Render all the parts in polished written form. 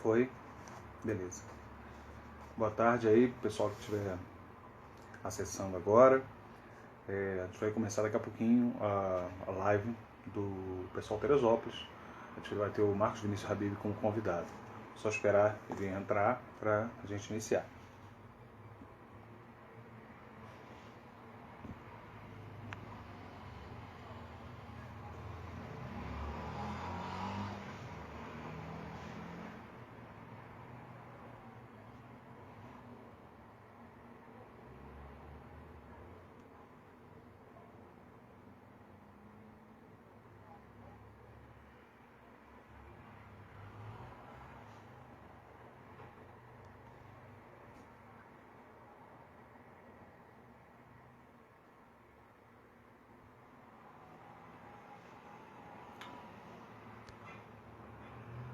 Foi? Beleza. Boa tarde aí, pessoal que estiver acessando agora. A gente vai começar daqui a pouquinho a live do pessoal Teresópolis. A gente vai ter o Marcos Vinícius Habib como convidado. Só esperar ele entrar para a gente iniciar.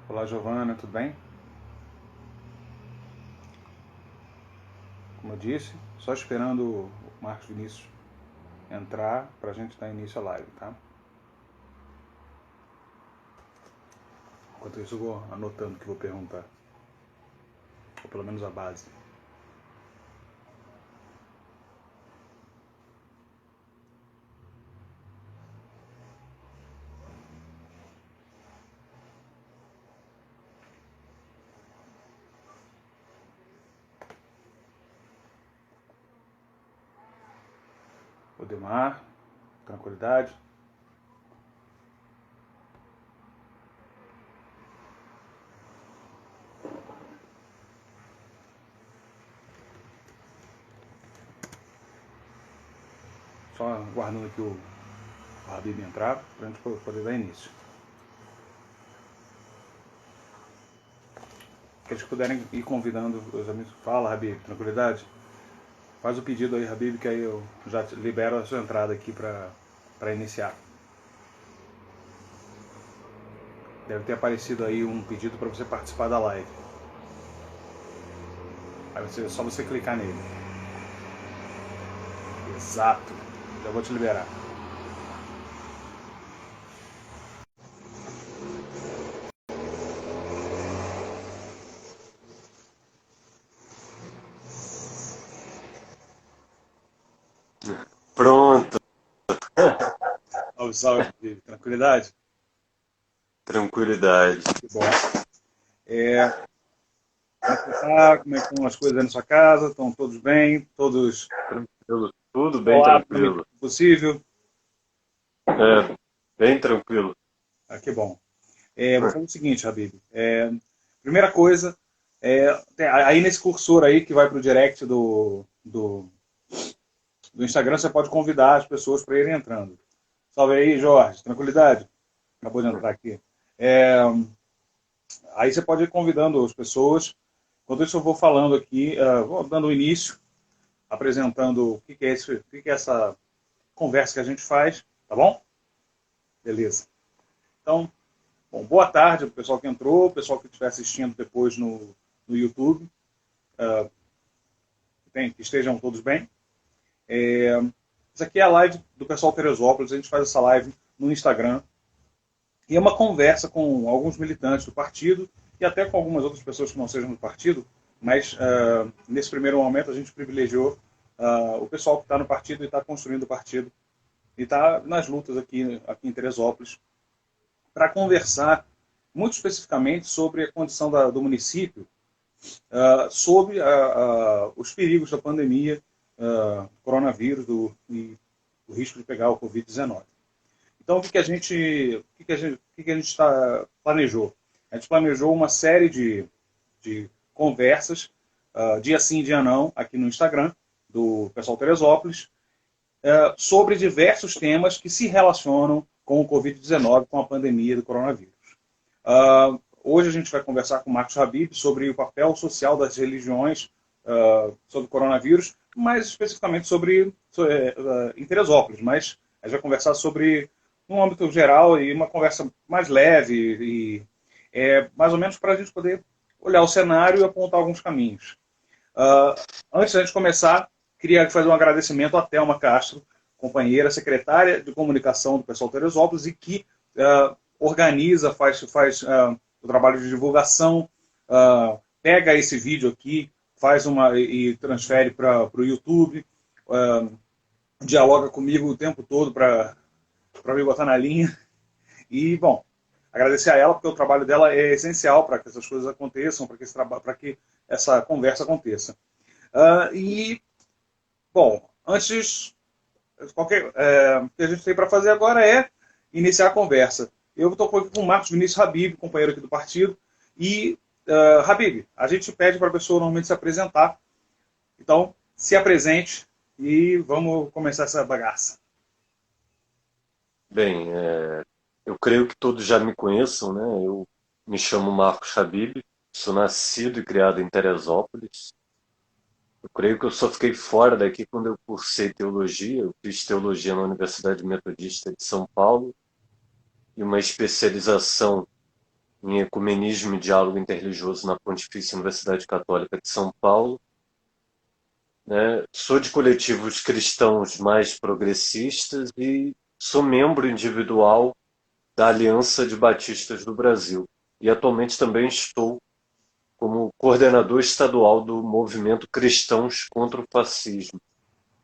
Olá, Giovana, tudo bem? Como eu disse, só esperando o Marcos Vinícius entrar para a gente dar início à live, tá? Enquanto isso, eu vou anotando o que vou perguntar. Ou pelo menos a base. Odemar, tranquilidade. Só aguardando aqui o Habib entrar para a gente poder dar início. Aqueles que puderem ir convidando os amigos. Fala, Habib, tranquilidade? Faz o pedido aí, Habib, que aí eu já libero a sua entrada aqui para iniciar. Deve ter aparecido aí um pedido para você participar da live. Aí é só você clicar nele. Exato. Já vou te liberar. Pronto. Salve, salve, Habib. Tranquilidade? Tranquilidade. Que bom. Como é que você tá? Como é que estão as coisas aí na sua casa? Estão todos bem? Todos Tranquilo. Tudo bem isolados na medida tranquilo. do possível? Bem tranquilo. Que bom. Vou fazer o seguinte, Habib. Primeira coisa, aí nesse cursor aí que vai para o direct do Instagram, você pode convidar as pessoas para irem entrando. Salve aí, Jorge. Tranquilidade? Acabou de entrar aqui. Aí você pode ir convidando as pessoas. Enquanto isso, eu vou falando aqui, vou dando o início, apresentando o que é essa conversa que a gente faz, tá bom? Beleza. Então, bom, boa tarde para o pessoal que entrou, o pessoal que estiver assistindo depois no YouTube. Que estejam todos bem. Isso aqui é a live do pessoal Teresópolis. A gente faz essa live no Instagram. E é uma conversa com alguns militantes do partido e até com algumas outras pessoas que não sejam do partido, mas nesse primeiro momento a gente privilegiou o pessoal que está no partido e está construindo o partido e está nas lutas aqui em Teresópolis para conversar muito especificamente sobre a condição do município, sobre os perigos da pandemia, coronavírus e o risco de pegar o Covid-19. Então, o que a gente planejou? A gente planejou uma série de conversas, dia sim, dia não, aqui no Instagram, do pessoal Teresópolis, sobre diversos temas que se relacionam com o Covid-19, com a pandemia do coronavírus. Hoje a gente vai conversar com o Marcos Habib sobre o papel social das religiões sobre o coronavírus, mais especificamente sobre em Teresópolis, mas a gente vai conversar sobre no âmbito geral e uma conversa mais leve e mais ou menos para a gente poder olhar o cenário e apontar alguns caminhos. Antes da gente começar, queria fazer um agradecimento à Thelma Castro, companheira, secretária de comunicação do pessoal Teresópolis e que organiza, faz o trabalho de divulgação pega esse vídeo aqui, faz e transfere para o YouTube, dialoga comigo o tempo todo para me botar na linha. E, bom, agradecer a ela, porque o trabalho dela é essencial para que essas coisas aconteçam, para que essa conversa aconteça. Bom, antes, o que a gente tem para fazer agora é iniciar a conversa. Eu estou aqui com o Marcos Vinícius Habib, companheiro aqui do partido, e, Habib, a gente pede para a pessoa normalmente se apresentar. Então, se apresente e vamos começar essa bagaça. Bem, eu creio que todos já me conheçam, né? Eu me chamo Marcos Habib, sou nascido e criado em Teresópolis. Eu creio que eu só fiquei fora daqui quando eu cursei teologia. Eu fiz teologia na Universidade Metodista de São Paulo e uma especialização em ecumenismo e diálogo interreligioso na Pontifícia Universidade Católica de São Paulo. Né? Sou de coletivos cristãos mais progressistas e sou membro individual da Aliança de Batistas do Brasil. E atualmente também estou como coordenador estadual do movimento Cristãos contra o Fascismo,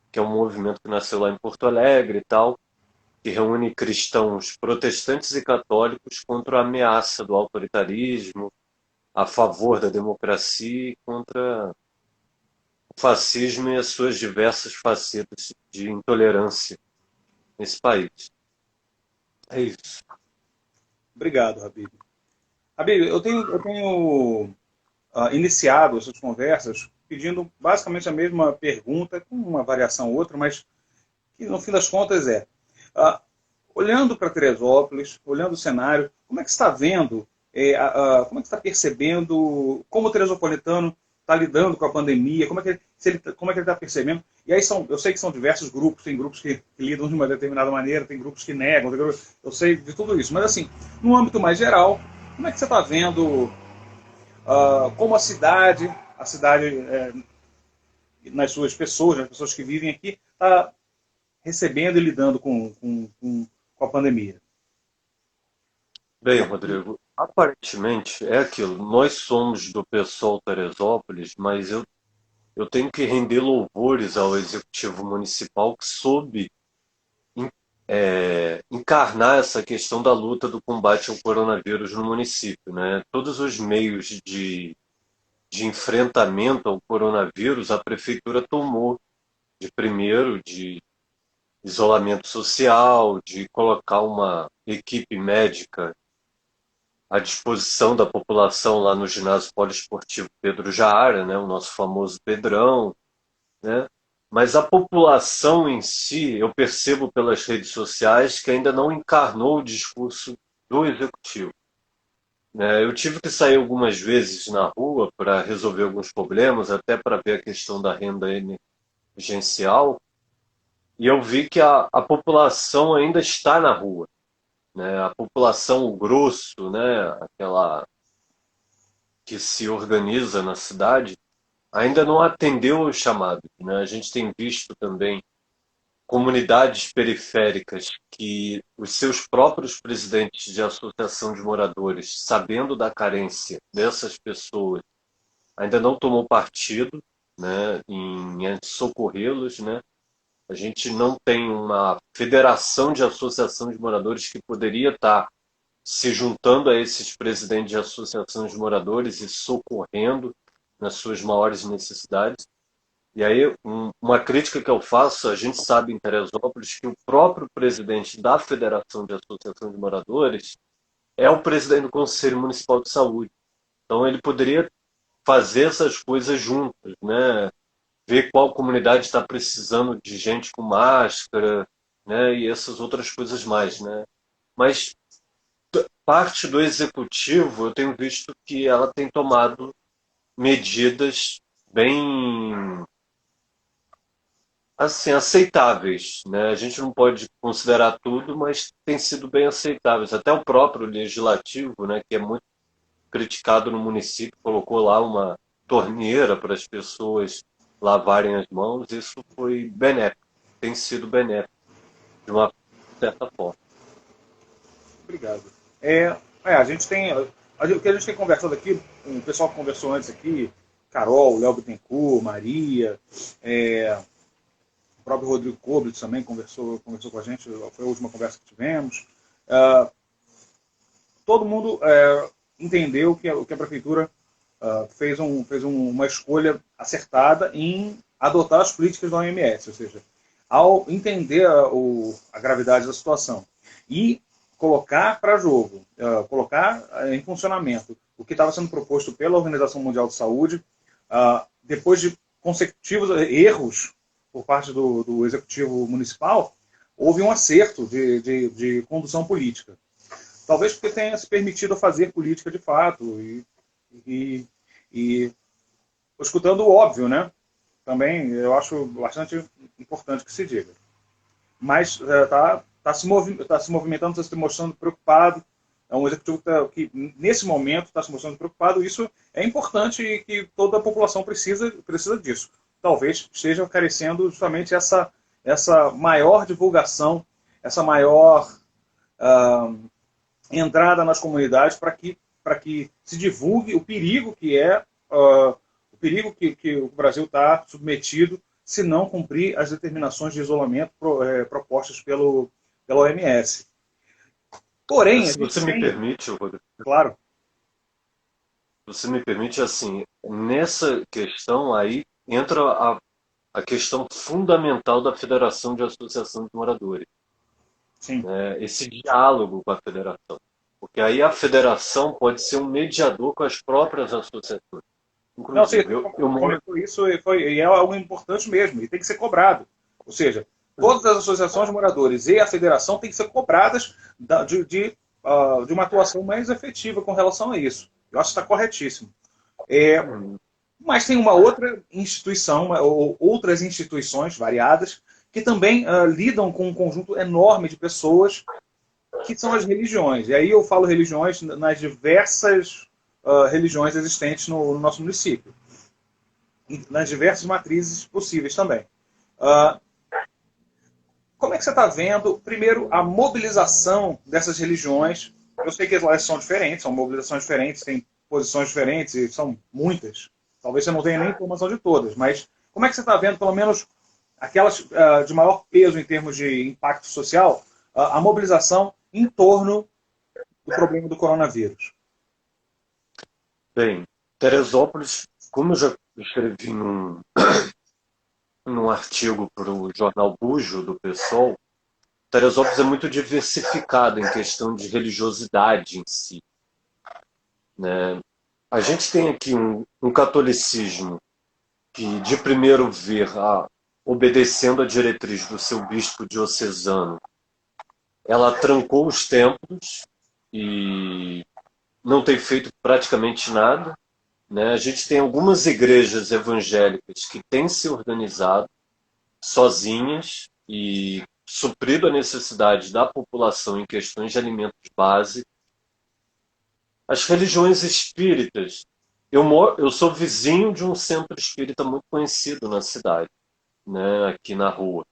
que é um movimento que nasceu lá em Porto Alegre e tal, que reúne cristãos protestantes e católicos contra a ameaça do autoritarismo, a favor da democracia e contra o fascismo e as suas diversas facetas de intolerância nesse país. É isso. Obrigado, Habib. Habib, eu tenho iniciado essas conversas pedindo basicamente a mesma pergunta, com uma variação ou outra, mas que no fim das contas olhando para Teresópolis, olhando o cenário, como é que você está vendo, como é que você está percebendo como o teresopolitano está lidando com a pandemia, como é que ele está percebendo? E aí eu sei que são diversos grupos, tem grupos que lidam de uma determinada maneira, tem grupos que negam, eu sei de tudo isso, mas assim, no âmbito mais geral, como é que você está vendo como a cidade nas suas pessoas, nas pessoas que vivem aqui, está recebendo e lidando com a pandemia? Bem, Rodrigo, aparentemente é aquilo. Nós somos do PSOL Teresópolis, mas eu tenho que render louvores ao Executivo Municipal que soube encarnar essa questão da luta do combate ao coronavírus no município, né? Todos os meios de enfrentamento ao coronavírus a prefeitura tomou, de isolamento social, de colocar uma equipe médica à disposição da população lá no ginásio poliesportivo Pedro Jaara, né, o nosso famoso Pedrão, né? Mas a população em si, eu percebo pelas redes sociais que ainda não encarnou o discurso do executivo. Né? Eu tive que sair algumas vezes na rua para resolver alguns problemas, até para ver a questão da renda emergencial, e eu vi que a população ainda está na rua. Né? A população, o grosso, né? Aquela que se organiza na cidade, ainda não atendeu o chamado. Né? A gente tem visto também comunidades periféricas que os seus próprios presidentes de associação de moradores, sabendo da carência dessas pessoas, ainda não tomou partido, né, em socorrê-los, né? A gente não tem uma federação de associação de moradores que poderia estar se juntando a esses presidentes de associações de moradores e socorrendo nas suas maiores necessidades. E aí, uma crítica que eu faço, a gente sabe em Teresópolis que o próprio presidente da Federação de Associação de Moradores é o presidente do Conselho Municipal de Saúde. Então ele poderia fazer essas coisas juntas, né? Ver qual comunidade está precisando de gente com máscara, né? E essas outras coisas mais, né? Mas parte do executivo, eu tenho visto que ela tem tomado medidas bem assim aceitáveis, né? A gente não pode considerar tudo, mas tem sido bem aceitáveis. Até o próprio legislativo, né, que é muito criticado no município, colocou lá uma torneira para as pessoas lavarem as mãos. Isso foi benéfico, tem sido benéfico de uma certa forma. Obrigado. A gente tem. o que a gente tem conversado aqui, o pessoal que conversou antes aqui, Carol, Léo Bittencourt, Maria, o próprio Rodrigo Koblitz também conversou com a gente, foi a última conversa que tivemos. Todo mundo entendeu que a prefeitura fez uma escolha acertada em adotar as políticas da OMS, ou seja, ao entender a gravidade da situação e colocar para jogo, colocar em funcionamento o que estava sendo proposto pela Organização Mundial de Saúde, depois de consecutivos erros por parte do Executivo Municipal, houve um acerto de condução política. Talvez porque tenha se permitido fazer política de fato e escutando o óbvio, né? Também eu acho bastante importante que se diga. Mas está se movimentando, está se mostrando preocupado. É um executivo que nesse momento está se mostrando preocupado. Isso é importante e que toda a população precisa disso. Talvez esteja carecendo justamente essa maior divulgação, essa maior entrada nas comunidades para que se divulgue o perigo que o Brasil está submetido se não cumprir as determinações de isolamento propostas pela OMS. Porém, se você me permite, Rodrigo, claro. Você me permite, assim, nessa questão aí entra a questão fundamental da Federação de Associação de Moradores. Sim. Esse diálogo com a federação. Porque aí a federação pode ser um mediador com as próprias associações. Inclusive, não, eu comentou isso e é algo importante mesmo, e tem que ser cobrado. Ou seja, todas as associações de moradores e a federação têm que ser cobradas de uma atuação mais efetiva com relação a isso. Eu acho que está corretíssimo. Mas tem uma outra instituição, ou outras instituições variadas, que também lidam com um conjunto enorme de pessoas, que são as religiões. E aí eu falo religiões nas diversas religiões existentes no nosso município. Nas diversas matrizes possíveis também. Como é que você está vendo, primeiro, a mobilização dessas religiões? Eu sei que elas são diferentes, são mobilizações diferentes, têm posições diferentes, e são muitas. Talvez você não tenha nem informação de todas, mas como é que você está vendo, pelo menos, aquelas de maior peso em termos de impacto social, a mobilização em torno do problema do coronavírus? Bem, Teresópolis, como eu já escrevi num artigo para o jornal Bujo, do PSOL, Teresópolis é muito diversificado em questão de religiosidade em si. Né? A gente tem aqui um catolicismo que, de primeiro ver, obedecendo a diretriz do seu bispo diocesano, ela trancou os templos e não tem feito praticamente nada. Né? A gente tem algumas igrejas evangélicas que têm se organizado sozinhas e suprido a necessidade da população em questões de alimentos básicos. As religiões espíritas, eu sou vizinho de um centro espírita muito conhecido na cidade, né? Aqui na rua.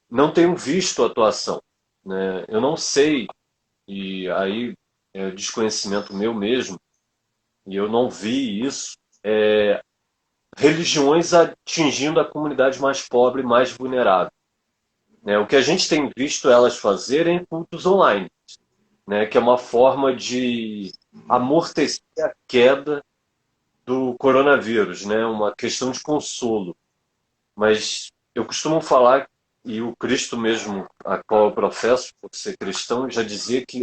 Não tenho visto atuação. Né? Eu não sei, e aí é desconhecimento meu mesmo, e eu não vi isso, religiões atingindo a comunidade mais pobre, mais vulnerável. Né? O que a gente tem visto elas fazerem cultos online, né? Que é uma forma de amortecer a queda do coronavírus, né? Uma questão de consolo. Mas eu costumo falar, e o Cristo mesmo, a qual eu professo, por ser cristão, já dizia que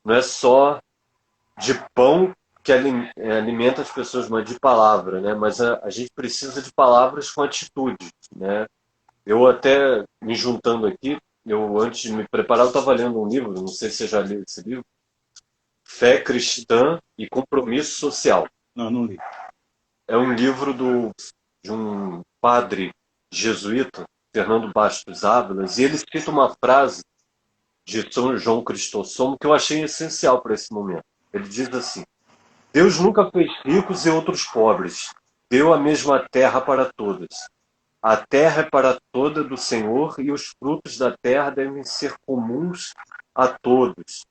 não é só de pão que alimenta as pessoas, mas de palavra, né? Mas a gente precisa de palavras com atitude, né? Eu até, me juntando aqui, antes de me preparar, eu estava lendo um livro, não sei se você já leu esse livro, Fé Cristã e Compromisso Social. Não li. É um livro de um padre jesuíta, Fernando Bastos Ávilas, e ele cita uma frase de São João Cristóstomo que eu achei essencial para esse momento. Ele diz assim: Deus nunca fez ricos e outros pobres, deu a mesma terra para todos. A terra é para toda do Senhor e os frutos da terra devem ser comuns a todos.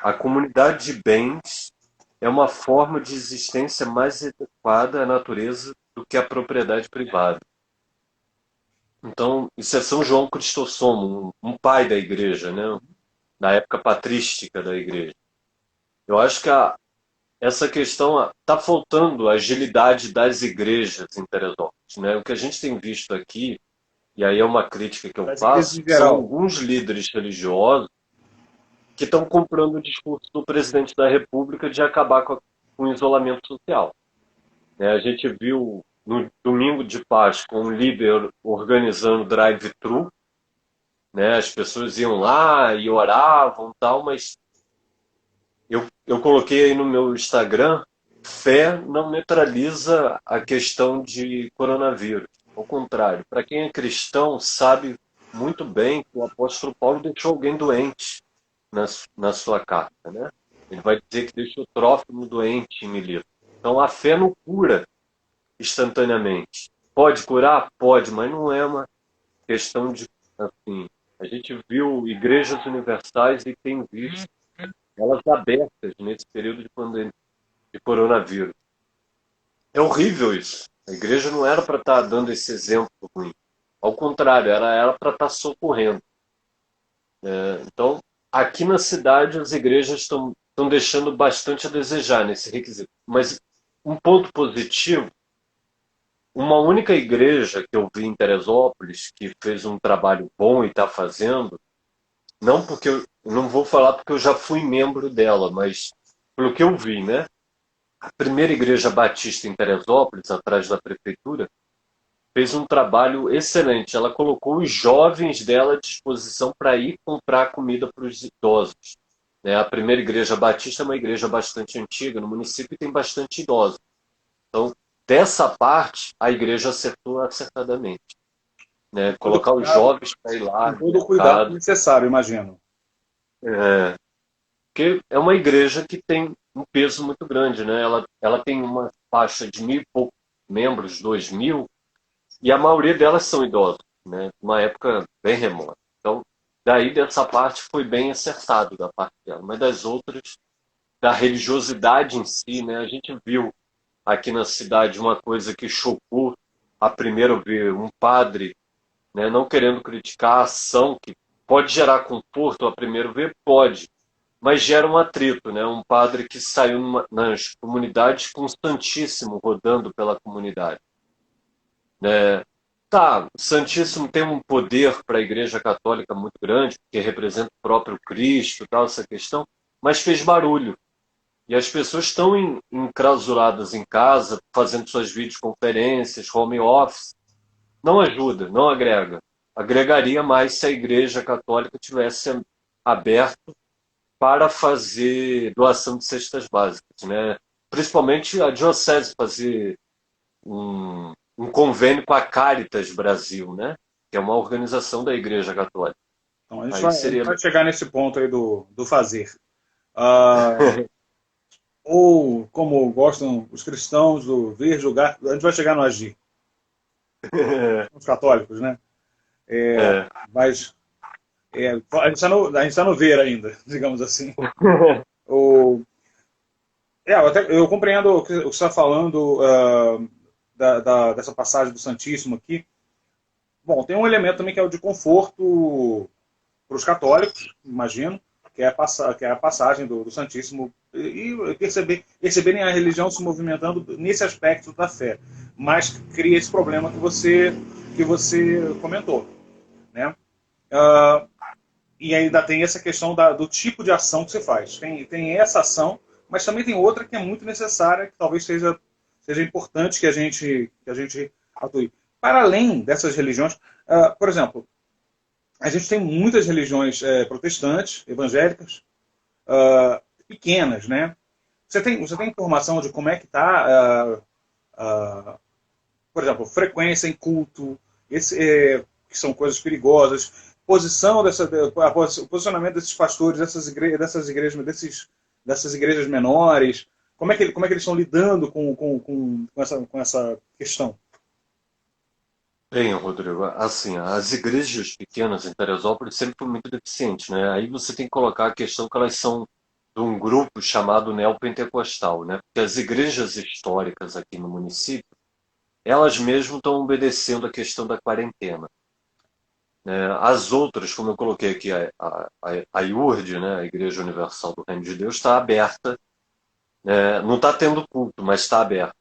A comunidade de bens é uma forma de existência mais adequada à natureza do que a propriedade privada. Então, isso é São João Cristóstomo, um pai da igreja, né? Da época patrística da igreja. Eu acho que essa questão está faltando a agilidade das igrejas em Teresópolis, né? O que a gente tem visto aqui, e aí é uma crítica que eu Das igrejas faço, em são geral. alguns líderes religiosos que estão comprando o discurso do presidente da República de acabar com o isolamento social. Né? A gente viu no domingo de Páscoa um líder organizando drive-thru, né? As pessoas iam lá e oravam e tal, mas eu coloquei aí no meu Instagram, fé não neutraliza a questão de coronavírus. Ao contrário, para quem é cristão, sabe muito bem que o apóstolo Paulo deixou alguém doente na sua carta, né? Ele vai dizer que deixou Trófimo doente em Mileto. Então a fé não cura instantaneamente. Pode curar? Pode, mas não é uma questão de, assim, a gente viu igrejas universais e tem visto elas abertas nesse período de pandemia, de coronavírus. É horrível isso. A igreja não era para estar dando esse exemplo ruim. Ao contrário, era para estar socorrendo. Então, aqui na cidade, as igrejas estão deixando bastante a desejar nesse requisito. Mas um ponto positivo, uma única igreja que eu vi em Teresópolis, que fez um trabalho bom e está fazendo, não porque eu não vou falar porque eu já fui membro dela, mas pelo que eu vi, né? A primeira igreja batista em Teresópolis, atrás da prefeitura, fez um trabalho excelente. Ela colocou os jovens dela à disposição para ir comprar comida para os idosos. Né? A primeira igreja batista é uma igreja bastante antiga no município e tem bastante idosos. Então, dessa parte, a igreja acertou acertadamente. Né? Todo Colocar os cuidado, jovens para ir lá com no todo o cuidado mercado. necessário, imagino. É, porque é uma igreja que tem um peso muito grande, né? Ela tem uma faixa de 1.000 e poucos membros, 2.000, e a maioria delas são idosos, né? Uma época bem remota. Então, daí dessa parte foi bem acertado da parte dela, mas das outras, da religiosidade em si, né? A gente viu aqui na cidade uma coisa que chocou a primeiro ver um padre, né? Não querendo criticar a ação que pode gerar conforto a primeiro ver, pode, mas gera um atrito, né? Um padre que saiu nas comunidades com o Santíssimo rodando pela comunidade, né? Tá, o Santíssimo tem um poder para a Igreja Católica muito grande, porque representa o próprio Cristo, tal, essa questão, mas fez barulho. E as pessoas estão enclausuradas em casa, fazendo suas videoconferências, home office. Não ajuda, não agrega. Agregaria mais se a Igreja Católica tivesse aberto para fazer doação de cestas básicas, né? Principalmente a diocese fazer um convênio com a Caritas Brasil, né? Que é uma organização da Igreja Católica. Então, Aí a gente seria. vai chegar nesse ponto aí do fazer. Ah, ou, como gostam os cristãos, do ver, julgar, a gente vai chegar no agir, os católicos, né? É. Mas a gente está no ver ainda, digamos assim. O, eu compreendo o que você está falando dessa passagem do Santíssimo aqui. Bom, tem um elemento também que é o de conforto para os católicos, imagino, que é a passagem do Santíssimo e perceberem a religião se movimentando nesse aspecto da fé. Mas cria esse problema que você comentou, né? Uh, e ainda tem essa questão do tipo de ação que você faz. Tem essa ação, mas também tem outra que é muito necessária, que talvez seja importante que a gente atue. Para além dessas religiões, por exemplo, a gente tem muitas religiões protestantes, evangélicas, pequenas, né? Você tem informação de como é que está, por exemplo, frequência em culto, que são coisas perigosas, o posicionamento desses pastores, dessas igrejas menores, como é que eles estão lidando com essa questão? Bem, Rodrigo, assim, as igrejas pequenas em Teresópolis sempre foram muito deficientes, né? Aí você tem que colocar a questão que elas são de um grupo chamado neopentecostal, né? Porque as igrejas históricas aqui no município, elas mesmo estão obedecendo a questão da quarentena, né? As outras, como eu coloquei aqui, a IURD, né? A Igreja Universal do Reino de Deus, está aberta, né? Não está tendo culto, mas está aberta,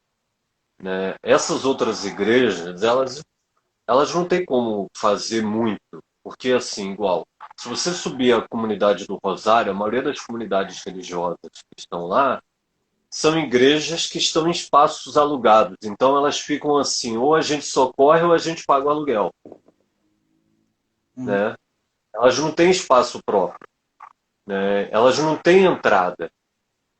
né? Essas outras igrejas, elas não têm como fazer muito, porque assim, igual, se você subir a comunidade do Rosário, a maioria das comunidades religiosas que estão lá são igrejas que estão em espaços alugados. Então elas ficam assim, ou a gente socorre ou a gente paga o aluguel, Uhum. né? Elas não têm espaço próprio, né? Elas não têm entrada.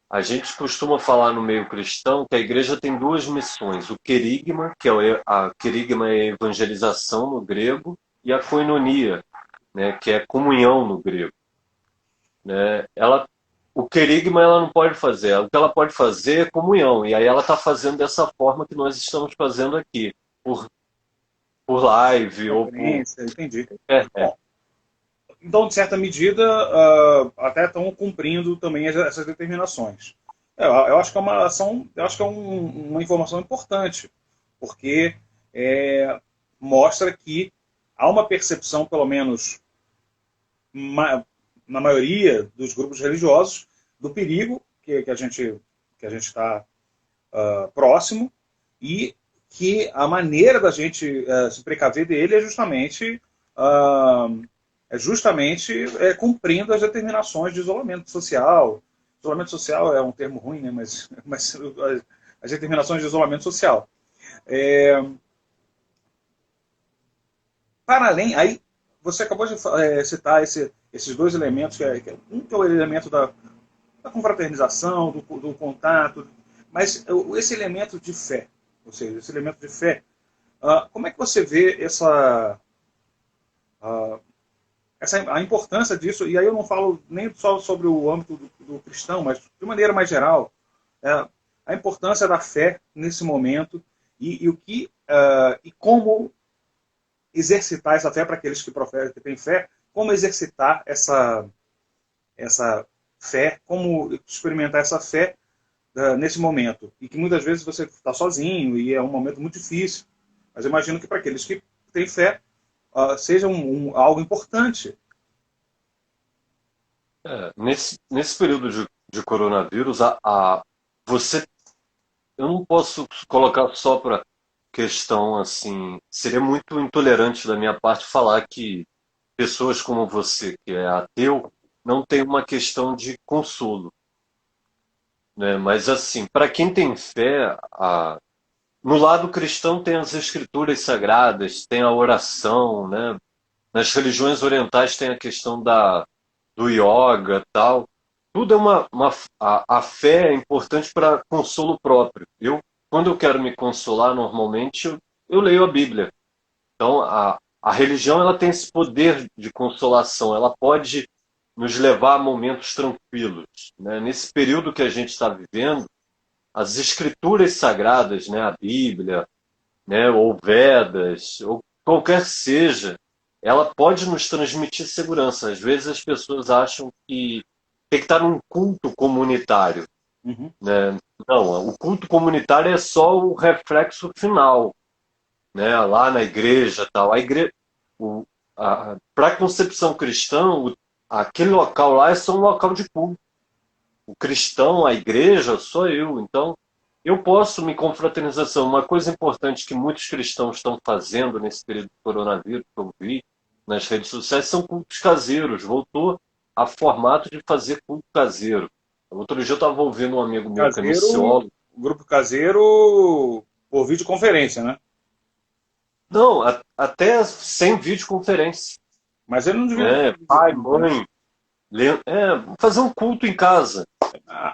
A gente costuma falar no meio cristão que a igreja tem duas missões: o querigma, que é a querigma é a evangelização no grego, e a koinonia, né, que é comunhão no grego, né? O querigma ela não pode fazer, o que ela pode fazer é comunhão, e aí ela está fazendo dessa forma que nós estamos fazendo aqui, por, por live ou por. Conferência, entendi. É, é, Bom, então, de certa medida, até estão cumprindo também essas determinações. Eu acho que é uma ação, eu acho que é uma informação importante, porque é, mostra que há uma percepção, pelo menos ma- na maioria dos grupos religiosos, do perigo que a gente está próximo e que a maneira da gente se precaver dele uh, é justamente cumprindo as determinações de isolamento social. Isolamento social é um termo ruim, né? Mas as determinações de isolamento social. É, para além, aí você acabou de citar esses dois elementos, um que é o elemento da confraternização, do contato, mas esse elemento de fé, ou seja, esse elemento de fé, como é que você vê uh, a importância disso? E aí eu não falo nem só sobre o âmbito do cristão, mas de maneira mais geral, a importância da fé nesse momento e o que e como exercitar essa fé para aqueles que professam, que têm fé, como exercitar essa fé, como experimentar essa fé nesse momento. E que muitas vezes você está sozinho e é um momento muito difícil. Mas eu imagino que para aqueles que têm fé, seja algo importante. nesse período de coronavírus, você, eu não posso colocar só para questão assim, seria muito intolerante da minha parte falar que pessoas como você, que é ateu, não tem uma questão de consolo, né? Mas assim, para quem tem fé, no lado cristão tem as escrituras sagradas, tem a oração, né? Nas religiões orientais tem a questão do yoga, tal. Tudo é a fé é importante para consolo próprio. Quando eu quero me consolar, normalmente eu leio a Bíblia. Então, a religião ela tem esse poder de consolação, ela pode nos levar a momentos tranquilos, né? Nesse período que a gente está vivendo, as escrituras sagradas, né, a Bíblia, né, ou Vedas, ou qualquer que seja, ela pode nos transmitir segurança. Às vezes as pessoas acham que tem que estar num culto comunitário, Uhum. né? Não, o culto comunitário é só o reflexo final, né? Lá na igreja, tal. A igreja, para a concepção cristã, aquele local lá é só um local de culto. O cristão, a igreja, sou eu. Então, eu posso me confraternização. Uma coisa importante que muitos cristãos estão fazendo nesse período do coronavírus, que eu vi nas redes sociais, são cultos caseiros. Voltou a formato de fazer culto caseiro. Outro dia eu estava ouvindo um amigo meu que é Caseiro, missiólogo. grupo caseiro por videoconferência, né? Não, até sem videoconferência, Mas ele não devia né? Pai, mãe, fazer um culto em casa,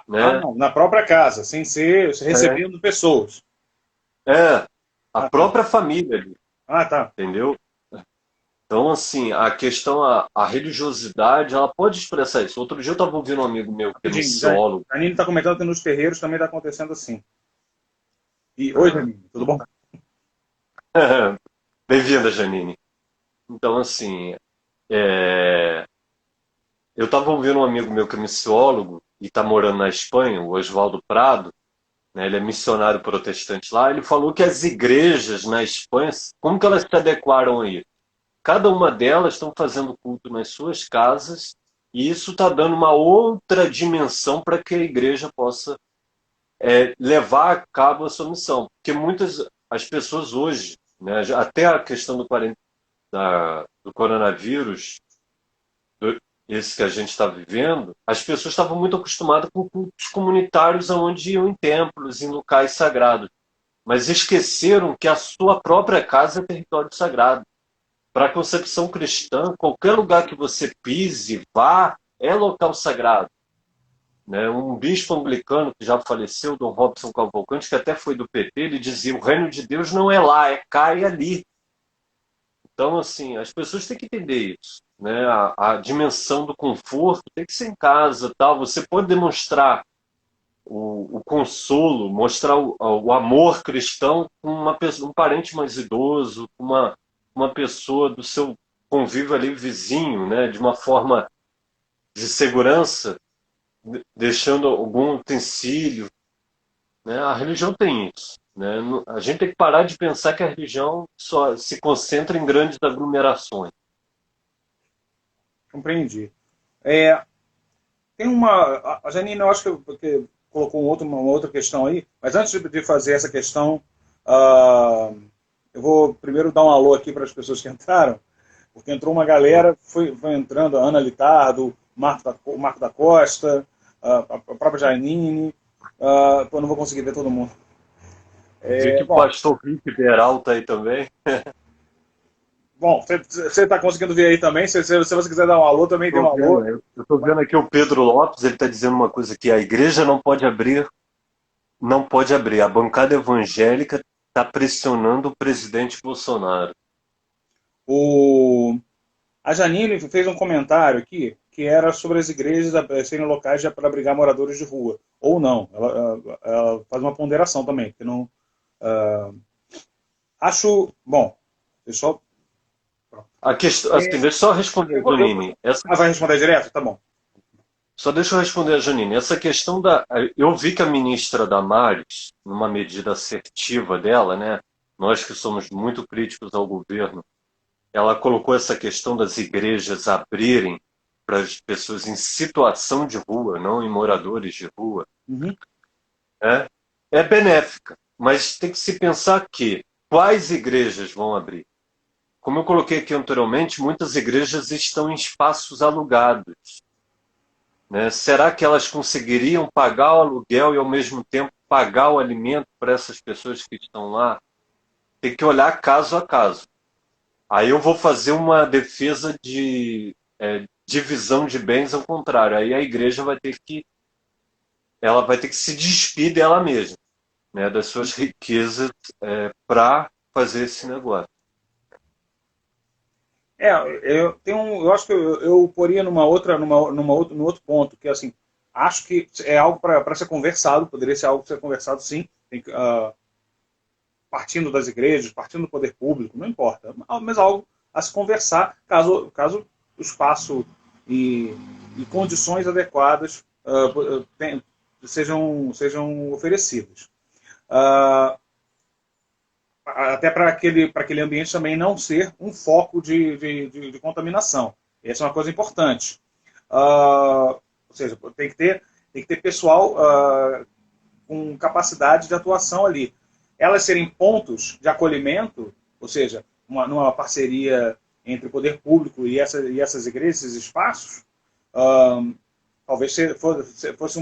né? não, na própria casa, sem ser É, recebendo pessoas. a Ah, tá. própria família ali, Ah, tá. entendeu? Então, assim, a questão, a religiosidade, ela pode expressar isso. Outro dia eu estava ouvindo um amigo meu que é Rapidinho, missiólogo. Janine está comentando que nos terreiros também está acontecendo assim. Oi, Janine, tudo bom? Bem-vinda, Janine. Então, assim, é, eu estava ouvindo um amigo meu que é missiólogo e está morando na Espanha, o Oswaldo Prado, né, ele é missionário protestante lá, ele falou que as igrejas na Espanha, como que elas se adequaram aí? Cada uma delas estão fazendo culto nas suas casas e isso está dando uma outra dimensão para que a igreja possa levar a cabo a sua missão. Porque as pessoas hoje, né, até a questão do coronavírus, esse que a gente está vivendo, as pessoas estavam muito acostumadas com cultos comunitários onde iam em templos, em locais sagrados. Mas esqueceram que a sua própria casa é território sagrado. Para a concepção cristã, qualquer lugar que você pise, vá, é local sagrado. Né? Um bispo anglicano que já faleceu, Dom Robson Cavalcante, que até foi do PT, ele dizia: o reino de Deus não é lá, é cá e ali. Então, assim, as pessoas têm que entender isso. Né? A dimensão do conforto tem que ser em casa. Tal. Você pode demonstrar o consolo, mostrar o amor cristão com um parente mais idoso, com uma pessoa do seu convívio ali vizinho, né? De uma forma de segurança, deixando algum utensílio. Né? A religião tem isso. Né? A gente tem que parar de pensar que a religião só se concentra em grandes aglomerações. Compreendi. Tem uma... A Janine, eu acho que colocou uma outra questão aí, mas antes de fazer essa questão, eu vou primeiro dar um alô aqui para as pessoas que entraram, porque entrou uma galera, foi entrando a Ana Litardo, o Marco da Costa, a própria Janine, eu não vou conseguir ver todo mundo. Vi que o pastor Rick Beral está aí também. Bom, você está conseguindo ver aí também, se você quiser dar um alô, também dê um alô. Eu estou vendo aqui o Pedro Lopes, ele está dizendo uma coisa que a igreja não pode abrir. A bancada evangélica está pressionando o presidente Bolsonaro. A Janine fez um comentário aqui que era sobre as igrejas serem locais para abrigar moradores de rua. Ou não. Ela faz uma ponderação também. Que não, acho... Bom, pessoal... A questão, assim, deixa eu só responder, Janine. Vai responder direto? Tá bom. Só deixa eu responder a Janine. Essa questão da... Eu vi que a ministra Damares, numa medida assertiva dela, né, nós que somos muito críticos ao governo, ela colocou essa questão das igrejas abrirem para as pessoas em situação de rua, não em moradores de rua. Uhum. É benéfica, mas tem que se pensar que quais igrejas vão abrir? Como eu coloquei aqui anteriormente, muitas igrejas estão em espaços alugados. Né? Será que elas conseguiriam pagar o aluguel e, ao mesmo tempo, pagar o alimento para essas pessoas que estão lá? Tem que olhar caso a caso. Aí eu vou fazer uma defesa de divisão de bens ao contrário. Aí a igreja vai ter que se despir dela mesma, né? Das suas riquezas para fazer esse negócio. Eu acho que eu poria num outro ponto, que assim, acho que é algo para ser conversado, poderia ser algo para ser conversado, sim, partindo das igrejas, partindo do poder público, não importa, mas algo a se conversar, caso o espaço e condições adequadas sejam oferecidas. Até para aquele ambiente também não ser um foco de contaminação. Essa é uma coisa importante. Ou seja, tem que ter pessoal com capacidade de atuação ali. Elas serem pontos de acolhimento, ou seja, numa parceria entre o poder público e essas igrejas, esses espaços, talvez fosse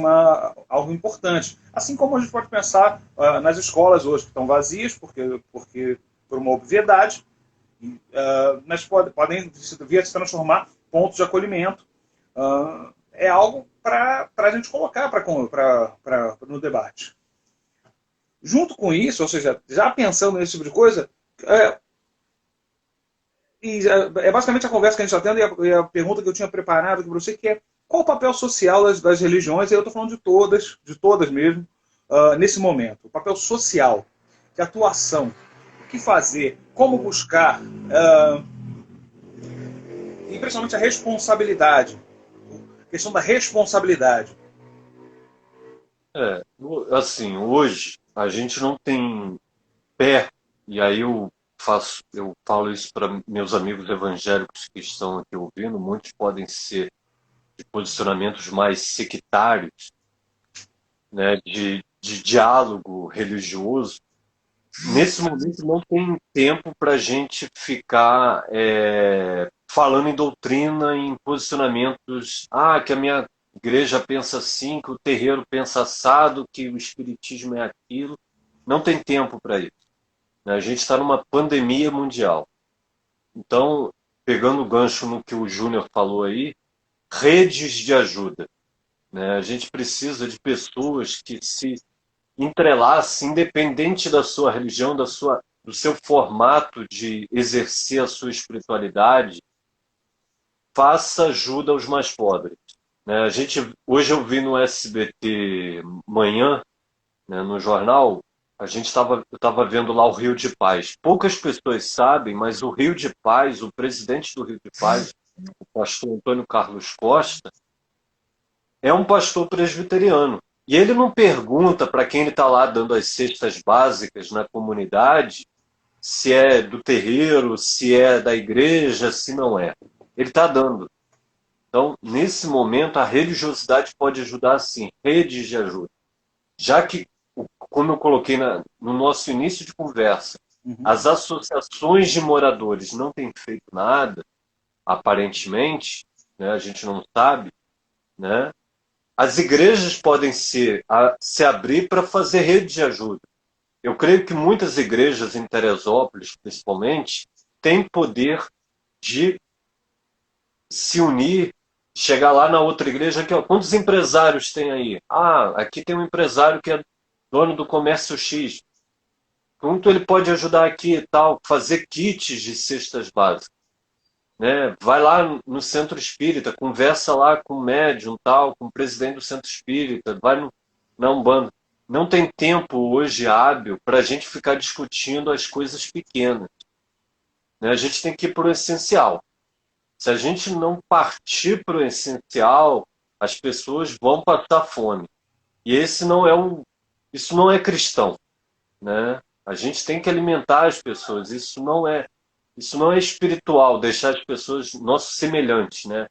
algo importante. Assim como a gente pode pensar nas escolas hoje, que estão vazias, porque por uma obviedade, mas podem vir a se transformar pontos de acolhimento. É algo para a gente colocar no debate. Junto com isso, ou seja, já pensando nesse tipo de coisa, é basicamente a conversa que a gente está tendo e a pergunta que eu tinha preparado para você, que é: qual o papel social das religiões? E eu estou falando de todas mesmo, nesse momento. O papel social, de atuação, o que fazer, como buscar, e principalmente a responsabilidade, a questão da responsabilidade. Assim, hoje a gente não tem pé, e aí eu falo isso para meus amigos evangélicos que estão aqui ouvindo, muitos podem ser de posicionamentos mais sectários, né, de diálogo religioso. Nesse momento não tem tempo para a gente ficar falando em doutrina, em posicionamentos. Ah, que a minha igreja pensa assim, que o terreiro pensa assado, que o espiritismo é aquilo. Não tem tempo para isso, né? A gente está numa pandemia mundial. Então, pegando o gancho no que o Júnior falou aí, redes de ajuda, né? A gente precisa de pessoas que se entrelace, independente da sua religião, do seu formato de exercer a sua espiritualidade, faça ajuda aos mais pobres, né? Hoje eu vi no SBT Manhã, né, no jornal, eu estava vendo lá o Rio de Paz. Poucas pessoas sabem, mas o Rio de Paz, o presidente do Rio de Paz, o pastor Antônio Carlos Costa, é um pastor presbiteriano. E ele não pergunta para quem ele está lá dando as cestas básicas na comunidade se é do terreiro, se é da igreja, se não é. Ele está dando. Então, nesse momento, a religiosidade pode ajudar, sim, redes de ajuda. Já que, como eu coloquei no nosso início de conversa, as associações de moradores não têm feito nada, aparentemente, né, a gente não sabe, né? As igrejas podem se abrir para fazer rede de ajuda. Eu creio que muitas igrejas em Teresópolis, principalmente, têm poder de se unir, chegar lá na outra igreja. Aqui, ó, quantos empresários tem aí? Ah, aqui tem um empresário que é dono do comércio X. Quanto ele pode ajudar aqui e tal? Fazer kits de cestas básicas, né? Vai lá no centro espírita, conversa lá com o médium, tal, com o presidente do centro espírita, vai na Umbanda. Não tem tempo hoje hábil para a gente ficar discutindo as coisas pequenas, né? A gente tem que ir para o essencial. Se a gente não partir para o essencial, as pessoas vão passar fome. E isso não é cristão, né? A gente tem que alimentar as pessoas. Isso não é espiritual, deixar as pessoas nossos semelhantes, né?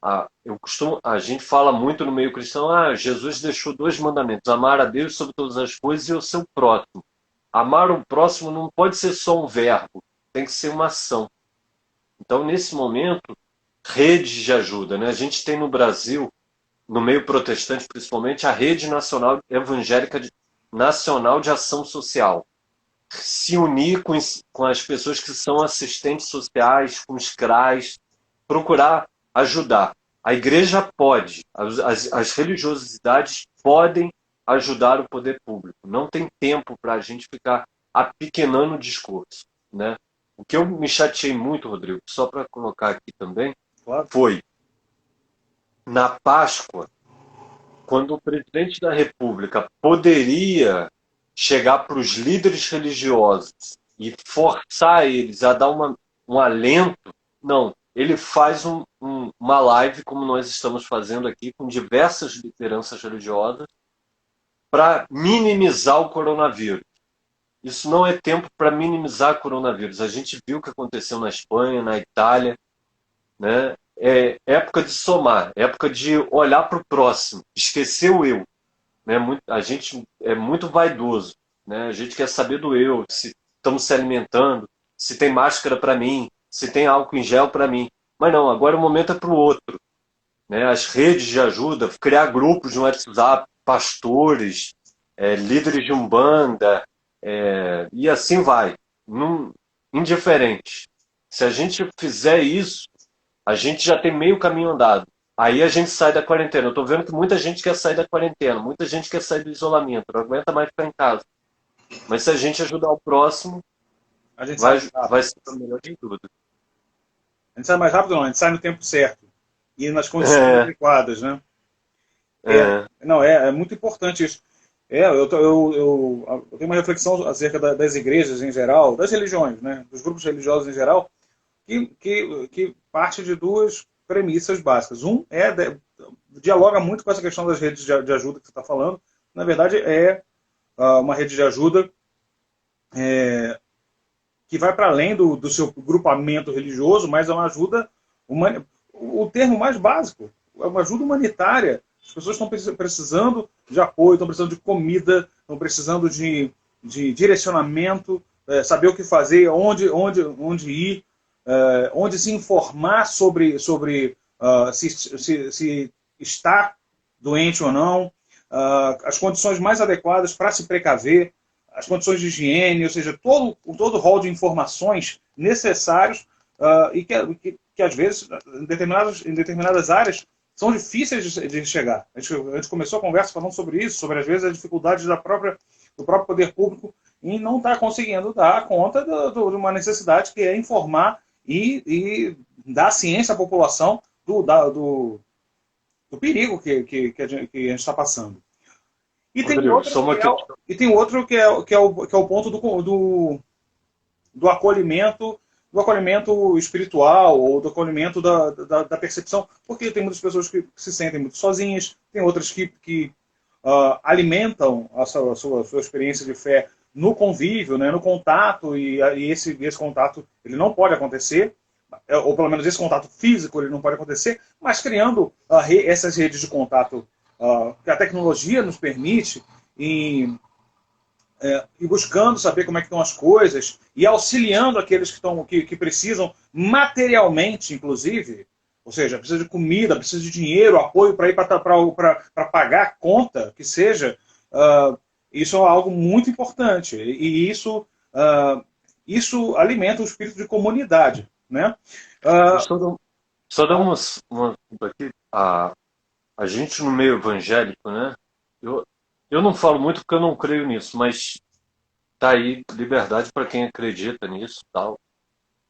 A gente fala muito no meio cristão, Jesus deixou 2 mandamentos, amar a Deus sobre todas as coisas e o seu próximo. Amar o próximo não pode ser só um verbo, tem que ser uma ação. Então, nesse momento, redes de ajuda, né? A gente tem no Brasil, no meio protestante principalmente, a Rede Nacional Evangélica Nacional de Ação Social. Se unir com as pessoas que são assistentes sociais, com os CRAs, procurar ajudar. A igreja pode, as religiosidades podem ajudar o poder público. Não tem tempo para a gente ficar apequenando o discurso, né? O que eu me chateei muito, Rodrigo, só para colocar aqui também, Claro. foi na Páscoa, quando o presidente da República poderia chegar para os líderes religiosos e forçar eles a dar um alento, não. Ele faz uma live, como nós estamos fazendo aqui, com diversas lideranças religiosas, para minimizar o coronavírus. Isso não é tempo para minimizar o coronavírus. A gente viu o que aconteceu na Espanha, na Itália, né? É época de somar, época de olhar para o próximo, esquecer o eu, né? A gente é muito vaidoso, né? A gente quer saber do eu, se estamos se alimentando, se tem máscara para mim, se tem álcool em gel para mim. Mas não, agora o momento é para o outro, né? As redes de ajuda, criar grupos no WhatsApp, pastores, líderes de umbanda, e assim vai, indiferente. Se a gente fizer isso, a gente já tem meio caminho andado. Aí a gente sai da quarentena. Eu estou vendo que muita gente quer sair da quarentena, muita gente quer sair do isolamento, não aguenta mais ficar em casa. Mas se a gente ajudar o próximo, A gente vai ser o melhor de tudo. A gente sai mais rápido, não, a gente sai no tempo certo e nas condições adequadas, né? Não, é muito importante isso. Eu tenho uma reflexão acerca das igrejas em geral, das religiões, né? Dos grupos religiosos em geral, que parte de duas premissas básicas. Dialoga muito com essa questão das redes de ajuda que você está falando, na verdade, é uma rede de ajuda que vai para além do seu grupamento religioso, mas é uma ajuda humana. O termo mais básico é uma ajuda humanitária. As pessoas estão precisando de apoio, estão precisando de comida, estão precisando de direcionamento, saber o que fazer, onde ir, onde se informar sobre se está doente ou não, as condições mais adequadas para se precaver, as condições de higiene, ou seja, todo o rol de informações necessários e que às vezes, em determinadas áreas, são difíceis de chegar. A gente começou a conversa falando sobre isso, sobre às vezes as dificuldades do próprio poder público em não estar conseguindo dar conta de uma necessidade que é informar e dar ciência à população do perigo que a gente está passando. E tem outro que é o ponto do acolhimento espiritual ou do acolhimento da percepção, porque tem muitas pessoas que se sentem muito sozinhas, tem outras que alimentam a sua experiência de fé no convívio, né, no contato, e esse contato ele não pode acontecer, ou pelo menos esse contato físico ele não pode acontecer, mas criando essas redes de contato que a tecnologia nos permite, e buscando saber como é que estão as coisas, e auxiliando aqueles que precisam materialmente, inclusive, ou seja, precisa de comida, precisa de dinheiro, apoio para ir para pagar a conta, que seja, isso é algo muito importante, e isso alimenta o espírito de comunidade, né? Só dar uma aqui. A gente no meio evangélico, né? Eu não falo muito porque eu não creio nisso, mas tá aí liberdade para quem acredita nisso, tal.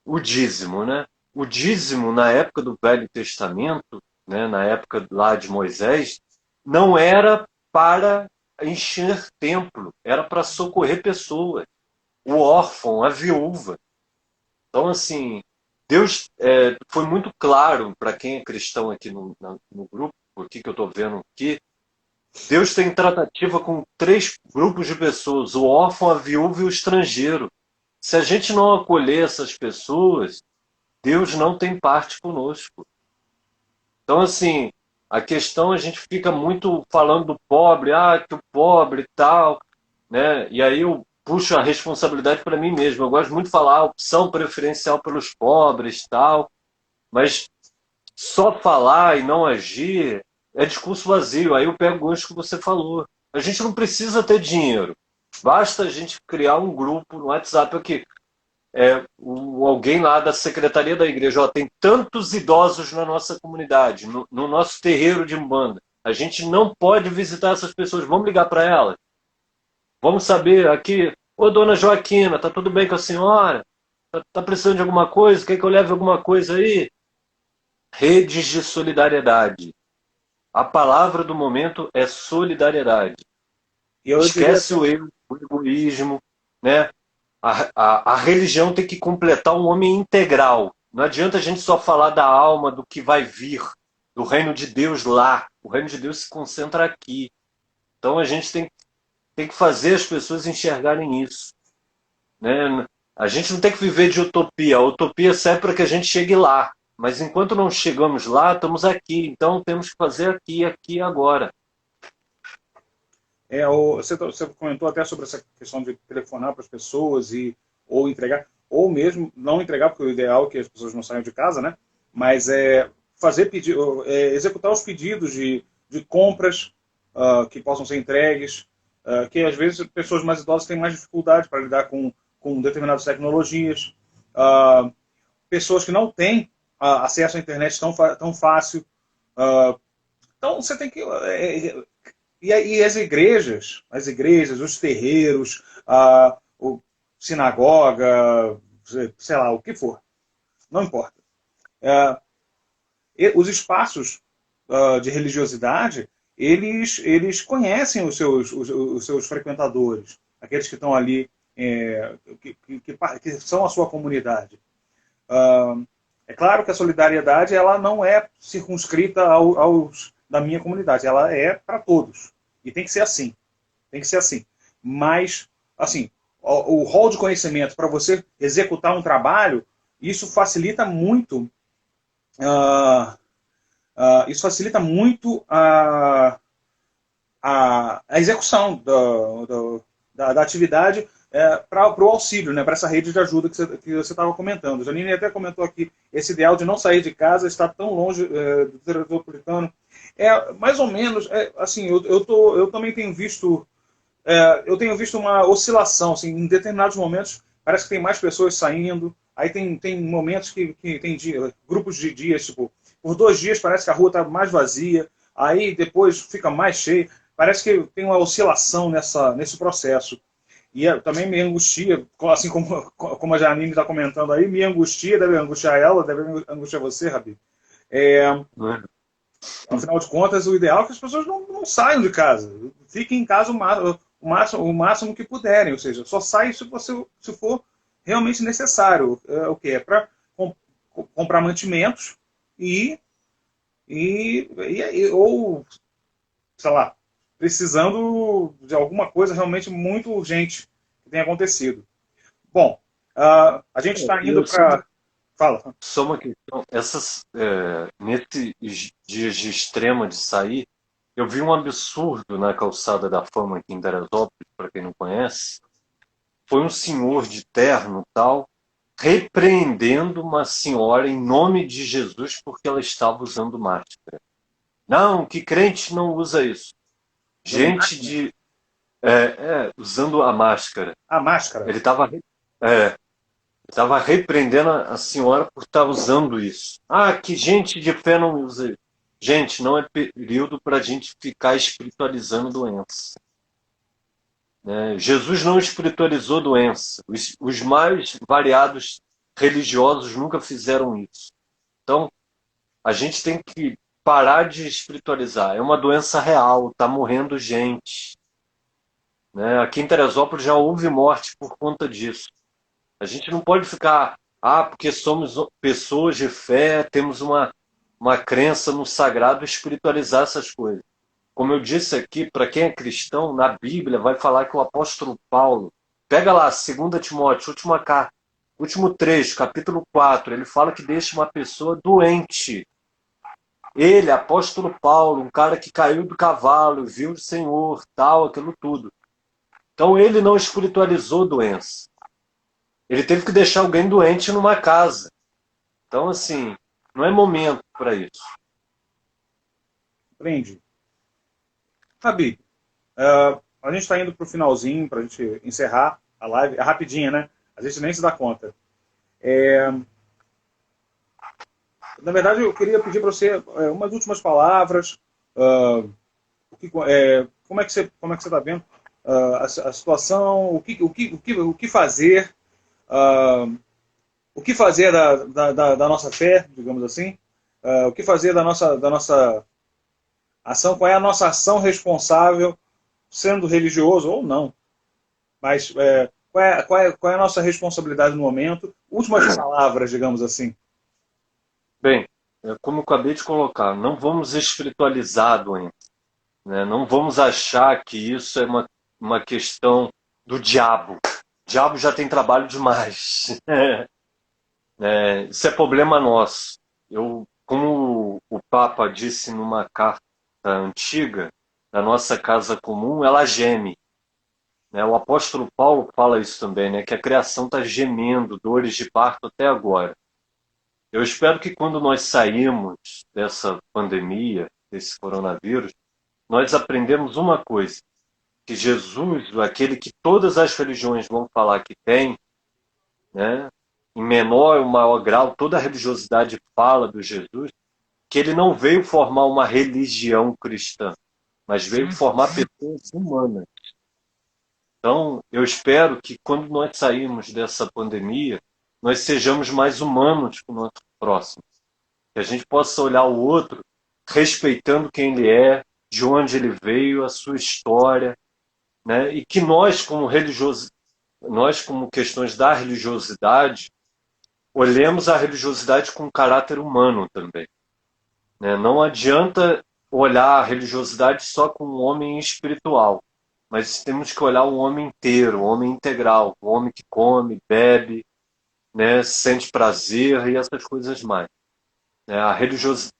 O dízimo, né? O dízimo na época do Velho Testamento, né? Na época lá de Moisés, não era para encher templo, era para socorrer pessoas, o órfão, a viúva. Então, assim, Deus foi muito claro para quem é cristão aqui no grupo, o que eu estou vendo aqui. Deus tem tratativa com 3 grupos de pessoas, o órfão, a viúva e o estrangeiro. Se a gente não acolher essas pessoas, Deus não tem parte conosco. Então, assim, a questão, a gente fica muito falando do pobre, que o pobre e tal, né? E aí eu puxo a responsabilidade para mim mesmo. Eu gosto muito de falar opção preferencial pelos pobres e tal, mas só falar e não agir é discurso vazio. Aí eu pego o gancho que você falou. A gente não precisa ter dinheiro. Basta a gente criar um grupo no WhatsApp aqui. Alguém lá da secretaria da igreja, tem tantos idosos na nossa comunidade, no nosso terreiro de Umbanda. A gente não pode visitar essas pessoas. Vamos ligar para elas. Vamos saber aqui. Ô, dona Joaquina, tá tudo bem com a senhora? Tá precisando de alguma coisa? Quer que eu leve alguma coisa aí? Redes de solidariedade. A palavra do momento é solidariedade. Esquece o eu, o egoísmo, né? A religião tem que completar um homem integral. Não adianta a gente só falar da alma, do que vai vir, do reino de Deus lá. O reino de Deus se concentra aqui. Então a gente tem que fazer as pessoas enxergarem isso, né? A gente não tem que viver de utopia. A utopia serve para que a gente chegue lá. Mas enquanto não chegamos lá, estamos aqui. Então temos que fazer aqui e agora. Você comentou até sobre essa questão de telefonar para as pessoas ou entregar, ou mesmo não entregar, porque o ideal é que as pessoas não saiam de casa, né? Mas executar os pedidos de compras que possam ser entregues, que às vezes pessoas mais idosas têm mais dificuldade para lidar com determinadas tecnologias, pessoas que não têm acesso à internet tão fácil. Então você tem que... E as igrejas, os terreiros, sinagoga, sei lá, o que for, não importa. Os espaços de religiosidade, eles conhecem os seus frequentadores, aqueles que estão ali, que são a sua comunidade. É claro que a solidariedade ela não é circunscrita aos da minha comunidade, ela é para todos. E tem que ser assim. Tem que ser assim. Mas, assim, o rol de conhecimento para você executar um trabalho, isso facilita muito, uh, isso facilita muito a execução da atividade para o auxílio, né, para essa rede de ajuda que você estava comentando. Janine até comentou aqui, esse ideal de não sair de casa está tão longe do Teresópolis. Mais ou menos, assim, eu também tenho visto, eu tenho visto uma oscilação, assim, em determinados momentos parece que tem mais pessoas saindo, aí tem momentos que tem grupos de dias, tipo, por 2 dias parece que a rua está mais vazia, aí depois fica mais cheia, parece que tem uma oscilação nesse processo. E também me angustia, assim como a Janine está comentando aí, me angustia, deve angustiar ela, deve angustiar você, Rabi. Afinal de contas, o ideal é que as pessoas não saiam de casa. Fiquem em casa o máximo que puderem. Ou seja, só sai se for realmente necessário. O que? É para comprar mantimentos ou, sei lá, precisando de alguma coisa realmente muito urgente que tenha acontecido. Bom, a gente está indo para... Fala. Só uma questão. Nesses dias de extrema de sair, eu vi um absurdo na Calçada da Fama aqui em Teresópolis, para quem não conhece. Foi um senhor de terno tal, repreendendo uma senhora em nome de Jesus porque ela estava usando máscara. Não, que crente não usa isso. Gente usando a máscara. A máscara? Ele estava repreendendo a senhora por estar usando isso. Ah, que gente de fé não usa isso. Gente, não é período para a gente ficar espiritualizando doença. Jesus não espiritualizou doença. Os mais variados religiosos nunca fizeram isso. Então, a gente tem que parar de espiritualizar. É uma doença real, está morrendo gente. Aqui em Teresópolis já houve morte por conta disso. A gente não pode ficar, porque somos pessoas de fé, temos uma crença no sagrado, espiritualizar essas coisas. Como eu disse aqui, para quem é cristão, na Bíblia vai falar que o apóstolo Paulo, pega lá, 2 Timóteo, última carta, último trecho, capítulo 4, ele fala que deixa uma pessoa doente. Ele, apóstolo Paulo, um cara que caiu do cavalo, viu o Senhor, tal, aquilo tudo. Então ele não espiritualizou doença. Ele teve que deixar alguém doente numa casa. Então, assim, não é momento para isso. Entendi. Fabi, a gente está indo para o finalzinho, para a gente encerrar a live. É rapidinha, né? A gente nem se dá conta. Na verdade, eu queria pedir para você umas últimas palavras. Como é que você está vendo a situação? O que fazer? O que fazer da nossa fé, digamos assim? O que fazer da nossa ação? Qual é a nossa ação responsável, sendo religioso ou não? Mas qual é a nossa responsabilidade no momento? Últimas palavras, digamos assim. Bem, como eu acabei de colocar, não vamos espiritualizar a doença. Não vamos achar que isso é uma questão do diabo. O diabo já tem trabalho demais. Isso é problema nosso. Como o Papa disse numa carta antiga, da nossa casa comum, ela geme. O apóstolo Paulo fala isso também, que a criação está gemendo, dores de parto até agora. Eu espero que quando nós sairmos dessa pandemia, desse coronavírus, nós aprendemos uma coisa, que Jesus, aquele que todas as religiões vão falar que tem, em menor ou maior grau, toda a religiosidade fala do Jesus, que ele não veio formar uma religião cristã, mas veio formar pessoas humanas. Então, eu espero que quando nós sairmos dessa pandemia, nós sejamos mais humanos com o nosso próximo. Que a gente possa olhar o outro respeitando quem ele é, de onde ele veio, a sua história, e que nós, como questões da religiosidade, olhemos a religiosidade com caráter humano também. Não adianta olhar a religiosidade só com um homem espiritual. mas temos que olhar o homem inteiro, o homem integral, o homem que come, bebe, né, sente prazer e essas coisas mais. A religiosidade,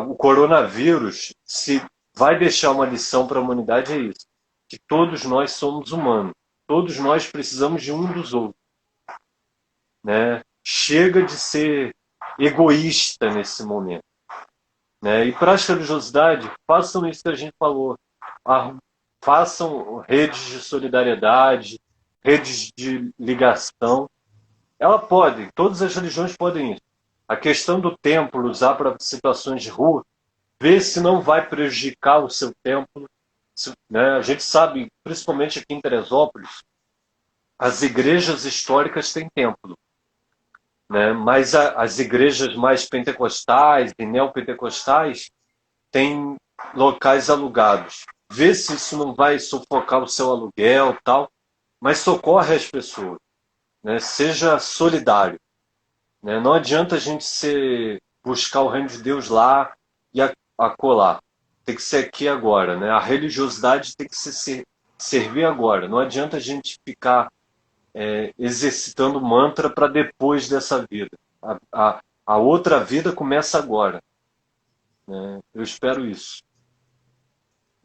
o coronavírus, se vai deixar uma lição para a humanidade, é isso, que todos nós somos humanos, todos nós precisamos de um dos outros, né? Chega de ser egoísta nesse momento, né? E para a religiosidade, façam isso que a gente falou, façam redes de solidariedade, redes de ligação. Ela pode, todas as religiões podem isso. A questão do templo, usar para situações de rua, ver se não vai prejudicar o seu templo. Né? A gente sabe, principalmente aqui em Teresópolis, as igrejas históricas têm templo. Né? Mas as igrejas mais pentecostais e neopentecostais têm locais alugados. Vê se isso não vai sufocar o seu aluguel, tal, mas socorre as pessoas. Né? Seja solidário. Né? Não adianta a gente buscar o reino de Deus lá e acolá. Tem que ser aqui agora. Né? A religiosidade tem que servir agora. Não adianta a gente ficar exercitando mantra para depois dessa vida. A outra vida começa agora. Né? Eu espero isso.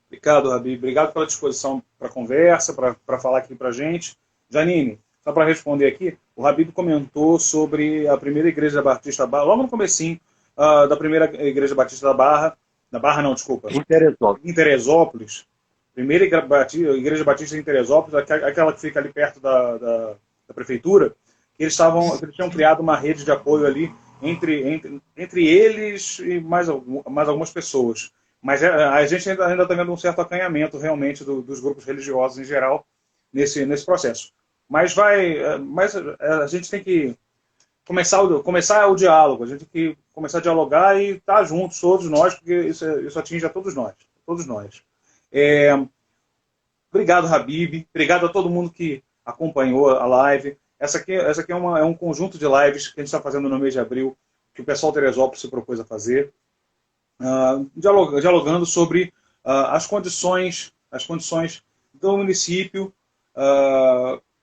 Obrigado, Habib. Obrigado pela disposição para a conversa, para falar aqui para a gente. Janine, só para responder aqui, o Habib comentou sobre a primeira igreja batista da Barra, logo no comecinho da primeira igreja batista da Barra não, desculpa. Em Teresópolis. Primeira igreja batista em Teresópolis, aquela que fica ali perto da prefeitura, que eles tinham criado uma rede de apoio ali entre eles e mais algumas pessoas. Mas a gente ainda está vendo um certo acanhamento, realmente, dos grupos religiosos em geral nesse processo. Mas a gente tem que começar o diálogo, a gente tem que começar a dialogar e estar juntos, todos nós, porque isso atinge a todos nós. Todos nós. Obrigado, Habib. Obrigado a todo mundo que acompanhou a live. Essa aqui é um conjunto de lives que a gente está fazendo no mês de abril, que o pessoal Teresópolis se propôs a fazer, dialogando sobre as condições do município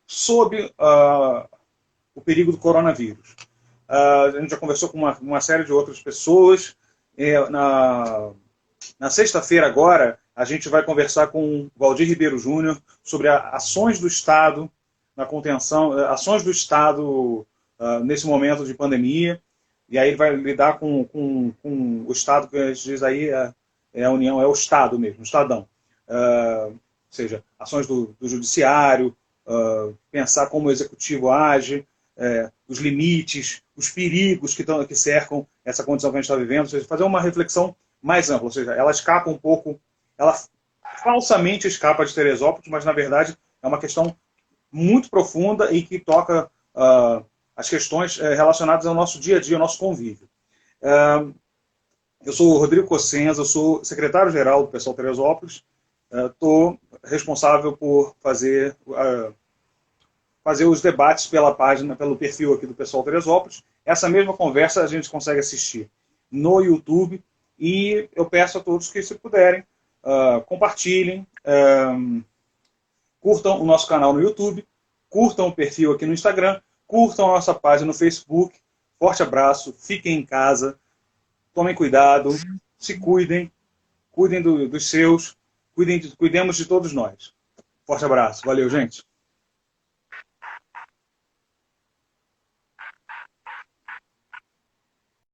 sob o perigo do coronavírus. A gente já conversou com uma série de outras pessoas. Na sexta-feira agora, a gente vai conversar com o Valdir Ribeiro Júnior sobre ações do Estado na contenção, ações do Estado nesse momento de pandemia. E aí ele vai lidar com o Estado, que a gente diz aí, a União, é o Estado mesmo, o Estadão. Ou seja, ações do Judiciário, pensar como o Executivo age, os limites, os perigos que cercam essa condição que a gente está vivendo, ou seja, fazer uma reflexão mais ampla, ou seja, ela escapa um pouco, ela falsamente escapa de Teresópolis, mas na verdade é uma questão muito profunda e que toca as questões relacionadas ao nosso dia a dia, ao nosso convívio. Eu sou o Rodrigo Cossenza, eu sou secretário-geral do Pessoal Teresópolis, estou responsável por fazer os debates pela página, pelo perfil aqui do Pessoal Teresópolis. Essa mesma conversa a gente consegue assistir no YouTube e eu peço a todos que, se puderem, compartilhem, curtam o nosso canal no YouTube, curtam o perfil aqui no Instagram, curtam a nossa página no Facebook. Forte abraço, fiquem em casa, tomem cuidado, se cuidem, cuidem dos seus, cuidemos de todos nós. Forte abraço, valeu, gente.